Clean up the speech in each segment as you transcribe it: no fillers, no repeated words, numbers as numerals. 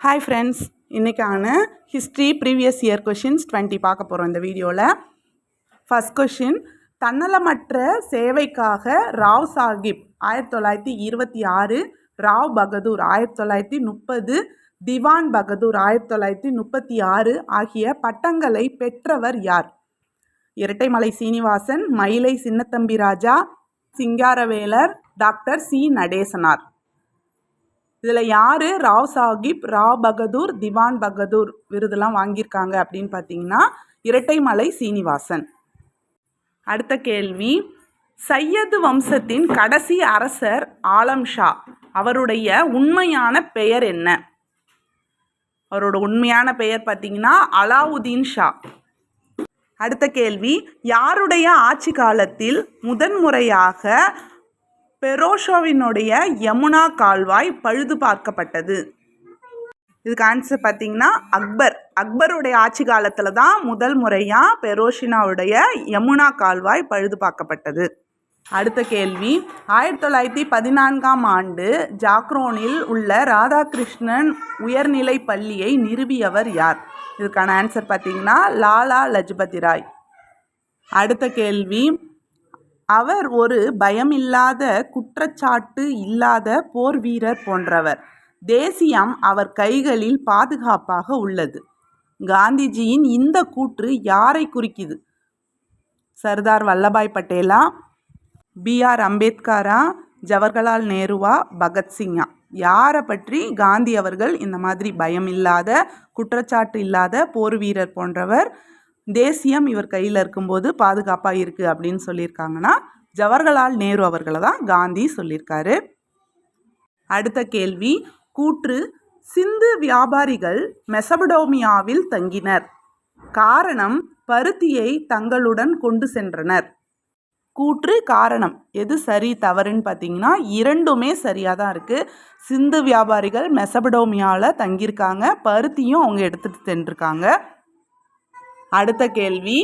Hi friends, இன்றைக்கான history previous year questions 20 பார்க்க போகிறோம் இந்த வீடியோவில். ஃபஸ்ட் கொஷின், தன்னலமற்ற சேவைக்காக ராவ் சாஹிப் 1926, ராவ் பகதூர் 1930, திவான் பகதூர் 1936 ஆகிய பட்டங்களை பெற்றவர் யார்? இரட்டைமலை சீனிவாசன், மயிலை சின்னத்தம்பி ராஜா, சிங்காரவேலர், டாக்டர் சி நடேசனார். இதில் யார் ராவ் சாஹிப், ராவ் பகதூர், திவான் பகதூர் விருதெல்லாம் வாங்கியிருக்காங்க அப்படின்னு பார்த்தீங்கன்னா இரட்டைமலை சீனிவாசன். அடுத்த கேள்வி, சையது வம்சத்தின் கடைசி அரசர் ஆலம் ஷா, அவருடைய உண்மையான பெயர் என்ன? அவரோட உண்மையான பெயர் பார்த்தீங்கன்னா அலாவுதீன் ஷா. அடுத்த கேள்வி, யாருடைய ஆட்சி காலத்தில் முதன்முறையாக பெரோஷாவினுடைய யமுனா கால்வாய் பழுது பார்க்கப்பட்டது? இதுக்கு ஆன்சர் பார்த்தீங்கன்னா அக்பருடைய ஆட்சி காலத்தில் தான் முதல் முறையாக பெரோஷினாவுடைய யமுனா கால்வாய் பழுது பார்க்கப்பட்டது. அடுத்த கேள்வி, 1914ஆம் ஆண்டு ஜாக்ரோனில் உள்ள ராதாகிருஷ்ணன் உயர்நிலை பள்ளியை நிறுவியவர் யார்? இதுக்கான ஆன்சர் பார்த்தீங்கன்னா லாலா லஜபதி ராய். அடுத்த கேள்வி, அவர் ஒரு பயமில்லாத, குற்றச்சாட்டு இல்லாத போர் வீரர் போன்றவர். தேசியம் அவர் கைகளில் பாதுகாப்பாக உள்ளது. காந்திஜியின் இந்த கூற்று யாரை குறிக்குது? சர்தார் வல்லபாய் பட்டேலா, பிஆர் அம்பேத்கரா, ஜவஹர்லால் நேருவா, பகத்சிங்கா? யாரை பற்றி காந்தி அவர்கள் இந்த மாதிரி பயமில்லாத, குற்றச்சாட்டு இல்லாத போர் வீரர் போன்றவர், தேசியம் இவர் கையில் இருக்கும்போது பாதுகாப்பாக இருக்குது அப்படின்னு சொல்லியிருக்காங்கன்னா ஜவஹர்லால் நேரு அவர்களை தான் காந்தி சொல்லியிருக்காரு. அடுத்த கேள்வி, கூற்று சிந்து வியாபாரிகள் மெசபடோமியாவில் தங்கினர். காரணம் பருத்தியை தங்களுடன் கொண்டு சென்றனர். கூற்று காரணம் எது சரி தவறுன்னு பார்த்தீங்கன்னா இரண்டுமே சரியாக தான் இருக்குது. சிந்து வியாபாரிகள் மெசபடோமியாவில் தங்கியிருக்காங்க, பருத்தியும் அவங்க எடுத்துகிட்டு சென்றிருக்காங்க. அடுத்த கேள்வி,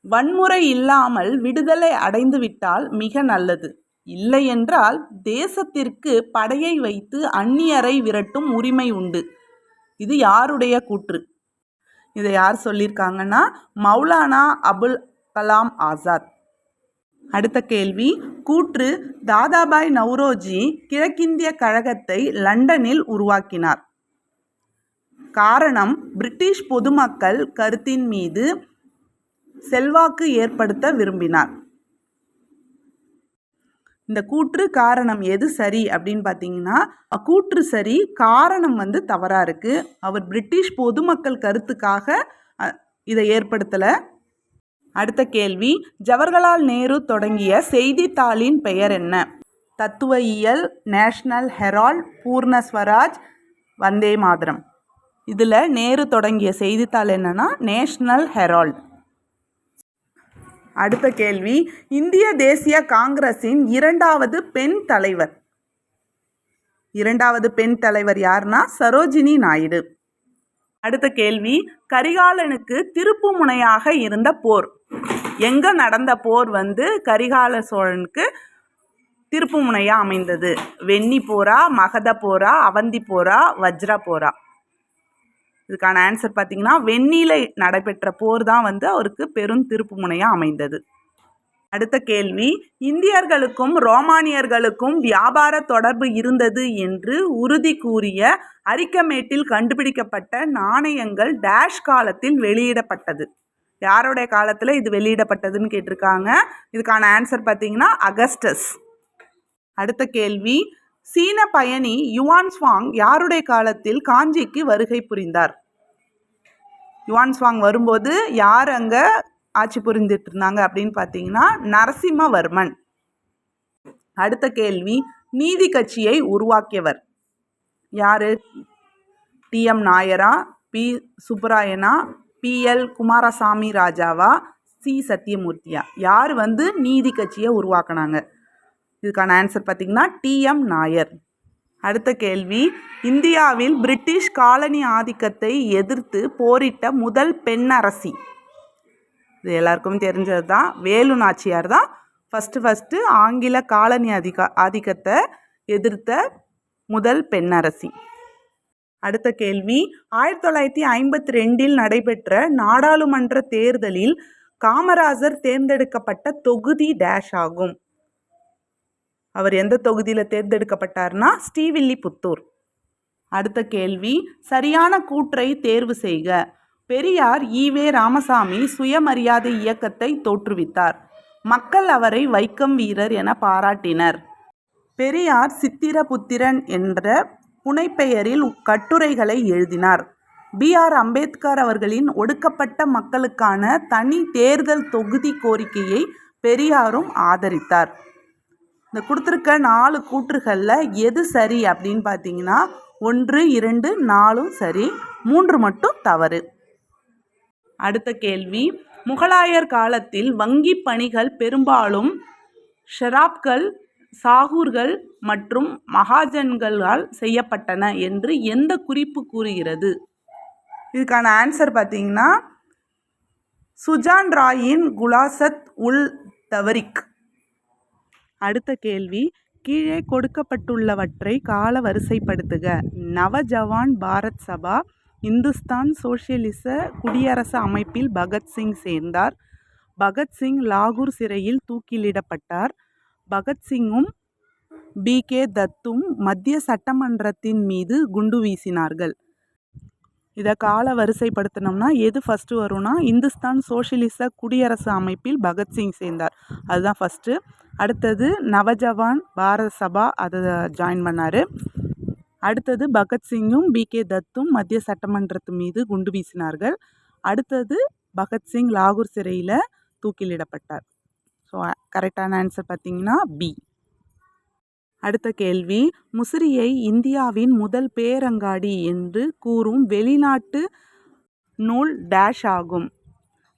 வன்முறை இல்லாமல் விடுதலை அடைந்து விட்டால் மிக நல்லது, இல்லை என்றால் தேசத்திற்கு படையை வைத்து அந்நியரை விரட்டும் உரிமை உண்டு. இது யாருடைய கூற்று? இதை யார் சொல்லியிருக்காங்கன்னா மௌலானா அபுல் கலாம் ஆசாத். அடுத்த கேள்வி, கூற்று தாதாபாய் நவ்ரோஜி கிழக்கிந்திய கழகத்தை லண்டனில் உருவாக்கினார். காரணம் பிரிட்டிஷ் பொதுமக்கள் கருத்தின் மீது செல்வாக்கு ஏற்படுத்த விரும்பினார். இந்த கூற்று காரணம் எது சரி அப்படின்னு பார்த்தீங்கன்னா கூற்று சரி, காரணம் தவறாக இருக்குது. அவர் பிரிட்டிஷ் பொதுமக்கள் கருத்துக்காக இதை ஏற்படுத்தலை. அடுத்த கேள்வி, ஜவஹர்லால் நேரு தொடங்கிய செய்தித்தாளின் பெயர் என்ன? தத்துவ இயல், நேஷனல் ஹெரால்ட், பூர்ண ஸ்வராஜ், வந்தே மாதரம். இதில் நேரு தொடங்கிய செய்தித்தாள் என்னன்னா நேஷனல் ஹெரால்ட். அடுத்த கேள்வி, இந்திய தேசிய காங்கிரஸின் இரண்டாவது பெண் தலைவர் யாருன்னா சரோஜினி நாயுடு. அடுத்த கேள்வி, கரிகாலனுக்கு திருப்பு முனையாக இருந்த போர். எங்கே நடந்த போர் கரிகால சோழனுக்கு திருப்பு முனையாக அமைந்தது? வெண்ணி போரா, மகத போரா, அவந்தி போரா, வஜ்ர போரா? இதுக்கான ஆன்சர் பார்த்தீங்கன்னா வெண்ணிலை நடைபெற்ற போர் தான் அவருக்கு பெரும் திருப்பு முனையாக அமைந்தது. அடுத்த கேள்வி, இந்தியர்களுக்கும் ரோமானியர்களுக்கும் வியாபார தொடர்பு இருந்தது என்று உறுதி கூறிய அரிக்கமேட்டில் கண்டுபிடிக்கப்பட்ட நாணயங்கள் டேஷ் காலத்தில் வெளியிடப்பட்டது? யாருடைய காலத்தில் இது வெளியிடப்பட்டதுன்னு கேட்டிருக்காங்க. இதுக்கான ஆன்சர் பார்த்தீங்கன்னா அகஸ்டஸ். அடுத்த கேள்வி, சீன பயணி யுவான் சுவாங் யாருடைய காலத்தில் காஞ்சிக்கு வருகை புரிந்தார்? யுவான் சுவாங் வரும்போது யார் அங்கே ஆட்சி புரிந்துட்டு இருந்தாங்க அப்படின்னு பார்த்தீங்கன்னா நரசிம்மவர்மன். அடுத்த கேள்வி, நீதி கட்சியை உருவாக்கியவர் யார்? டிஎம் நாயரா, பி சுப்பராயனா, பிஎல் குமாரசாமி ராஜாவா, சி சத்தியமூர்த்தியா? யார் நீதி கட்சியை உருவாக்குனாங்க? இதுக்கான ஆன்சர் பார்த்தீங்கன்னா டிஎம் நாயர். அடுத்த கேள்வி, இந்தியாவில் பிரிட்டிஷ் காலனி ஆதிக்கத்தை எதிர்த்து போரிட்ட முதல் பெண் அரசி? இது எல்லாருக்கும் தெரிஞ்சது தான், வேலு நாச்சியார் தான் ஃபஸ்ட்டு ஆங்கில காலனி ஆதிக்கத்தை எதிர்த்த முதல் பெண் அரசி. அடுத்த கேள்வி 1952 நடைபெற்ற நாடாளுமன்ற தேர்தலில் காமராஜர் தேர்ந்தெடுக்கப்பட்ட தொகுதி டேஷ் ஆகும். அவர் எந்த தொகுதியில் தேர்ந்தெடுக்கப்பட்டார்னா ஸ்ரீவில்லிபுத்தூர். அடுத்த கேள்வி சரியான கூற்றை தேர்வு செய்க. பெரியார் ஈவே ராமசாமி சுயமரியாதை இயக்கத்தை தோற்றுவித்தார். மக்கள் அவரை வைக்கம் வீரர் என பாராட்டினர். பெரியார் சித்திரபுத்திரன் என்ற புனைப்பெயரில் கட்டுரைகளை எழுதினார். பி.ஆர். அம்பேத்கர் அவர்களின் ஒடுக்கப்பட்ட மக்களுக்கான தனி தேர்தல் தொகுதி கோரிக்கையை பெரியாரும் ஆதரித்தார். இந்த கொடுத்துருக்க 4 கூற்றுகளில் எது சரி அப்படின்னு பார்த்தீங்கன்னா 1, 2, 4 சரி, 3 மட்டும் தவறு. அடுத்த கேள்வி முகலாயர் காலத்தில் வங்கி பணிகள் பெரும்பாலும் ஷராப்கள், சாகூர்கள் மற்றும் மகாஜன்களால் செய்யப்பட்டன என்று எந்த குறிப்பு கூறுகிறது? இதுக்கான ஆன்சர் பார்த்தீங்கன்னா சுஜான் ராயின் குலாசத் உல் தவரிக். அடுத்த கேள்வி கீழே கொடுக்கப்பட்டுள்ளவற்றை கால வரிசைப்படுத்துக. நவஜவான் பாரத் சபா, இந்துஸ்தான் சோசியலிச குடியரசு அமைப்பில் பகத்சிங் சேர்ந்தார். பகத்சிங் லாகூர் சிறையில் தூக்கிலிடப்பட்டார். பகத்சிங்கும் பி.கே. தத்தும் மத்திய சட்டமன்றத்தின் மீது குண்டு வீசினார்கள். இதை கால வரிசைப்படுத்தினோம்னா எது ஃபஸ்ட்டு வரும்னா இந்துஸ்தான் சோசியலிச குடியரசு அமைப்பில் பகத்சிங் சேர்ந்தார், அதுதான் ஃபஸ்ட்டு. அடுத்தது நவஜவான் பாரத் சபா, அதை ஜாயின் பண்ணார். அடுத்தது பகத்சிங்கும் பி.கே. தத்தும் மத்திய சட்டமன்றத்து மீது குண்டு வீசினார்கள். அடுத்தது பகத்சிங் லாகூர் சிறையில் தூக்கிலிடப்பட்டார். ஸோ கரெக்டான ஆன்சர் பார்த்தீங்கன்னா பி. அடுத்த கேள்வி முசிறியை இந்தியாவின் முதல் பேரங்காடி என்று கூறும் வெளிநாட்டு நூல் டேஷ் ஆகும்.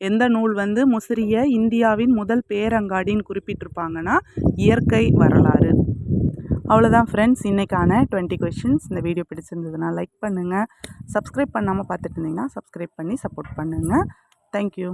எந்த நூல் முசிறியை இந்தியாவின் முதல் பேரங்காடின்னு குறிப்பிட்டிருப்பாங்கன்னா இயற்கை வரலாறு. அவ்வளோதான் ஃப்ரெண்ட்ஸ், இன்றைக்கான 20 கொஷின்ஸ். இந்த வீடியோ பிடிச்சிருந்ததுன்னா லைக் பண்ணுங்கள். சப்ஸ்கிரைப் பண்ணாமல் பார்த்துட்டு இருந்தீங்கன்னா சப்ஸ்கிரைப் பண்ணி சப்போர்ட் பண்ணுங்கள். தேங்க்யூ.